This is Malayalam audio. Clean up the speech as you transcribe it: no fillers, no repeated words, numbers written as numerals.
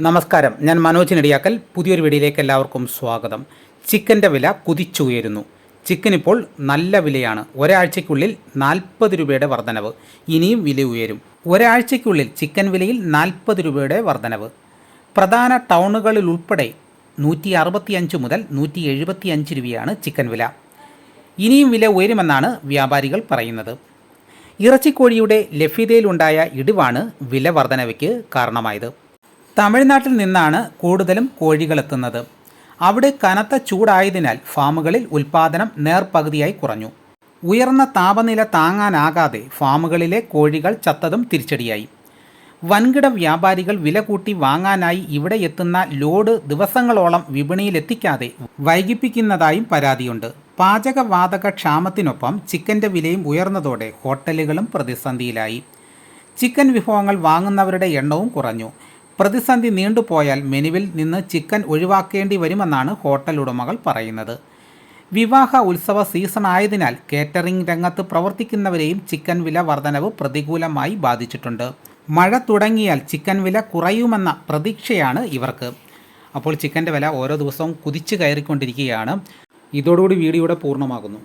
നമസ്കാരം, ഞാൻ മനോജ് നെടിയാക്കൽ. പുതിയൊരു വീഡിയോയിലേക്ക് എല്ലാവർക്കും സ്വാഗതം. ചിക്കൻ്റെ വില കുതിച്ചുയരുന്നു. ചിക്കൻ ഇപ്പോൾ നല്ല വിലയാണ്. ഒരാഴ്ചയ്ക്കുള്ളിൽ 40 രൂപയുടെ വർധനവ്. ഇനിയും വില ഉയരും. ഒരാഴ്ചയ്ക്കുള്ളിൽ ചിക്കൻ വിലയിൽ 40 രൂപയുടെ വർധനവ്. പ്രധാന ടൗണുകളിൽ ഉൾപ്പെടെ 165 മുതൽ 175 രൂപയാണ് ചിക്കൻ വില. ഇനിയും വില ഉയരുമെന്നാണ് വ്യാപാരികൾ പറയുന്നത്. ഇറച്ചിക്കോഴിയുടെ ലഭ്യതയിലുണ്ടായ ഇടിവാണ് വില വർധനവയ്ക്ക് കാരണമായത്. തമിഴ്നാട്ടിൽ നിന്നാണ് കൂടുതലും കോഴികളെത്തുന്നത്. അവിടെ കനത്ത ചൂടായതിനാൽ ഫാമുകളിൽ ഉൽപ്പാദനം നേർപകുതിയായി കുറഞ്ഞു. ഉയർന്ന താപനില താങ്ങാനാകാതെ ഫാമുകളിലെ കോഴികൾ ചത്തതും തിരിച്ചടിയായി. വൻകിട വ്യാപാരികൾ വില കൂട്ടി വാങ്ങാനായി ഇവിടെ എത്തുന്ന ലോഡ് ദിവസങ്ങളോളം വിപണിയിലെത്തിക്കാതെ വൈകിപ്പിക്കുന്നതായും പരാതിയുണ്ട്. പാചകവാതക ക്ഷാമത്തിനൊപ്പം ചിക്കൻ്റെ വിലയും ഉയർന്നതോടെ ഹോട്ടലുകളും പ്രതിസന്ധിയിലായി. ചിക്കൻ വിഭവങ്ങൾ വാങ്ങുന്നവരുടെ എണ്ണവും കുറഞ്ഞു. പ്രതിസന്ധി നീണ്ടുപോയാൽ മെനുവിൽ നിന്ന് ചിക്കൻ ഒഴിവാക്കേണ്ടി വരുമെന്നാണ് ഹോട്ടൽ ഉടമകൾ പറയുന്നത്. വിവാഹ ഉത്സവ സീസണായതിനാൽ കേറ്ററിംഗ് രംഗത്ത് പ്രവർത്തിക്കുന്നവരെയും ചിക്കൻ വില വർധനവ് പ്രതികൂലമായി ബാധിച്ചിട്ടുണ്ട്. മഴ തുടങ്ങിയാൽ ചിക്കൻ വില കുറയുമെന്ന പ്രതീക്ഷയാണ് ഇവർക്ക്. അപ്പോൾ ചിക്കൻ്റെ വില ഓരോ ദിവസവും കുതിച്ചു കയറിക്കൊണ്ടിരിക്കുകയാണ്. ഇതോടുകൂടി വീഡിയോ പൂർണ്ണമാകുന്നു.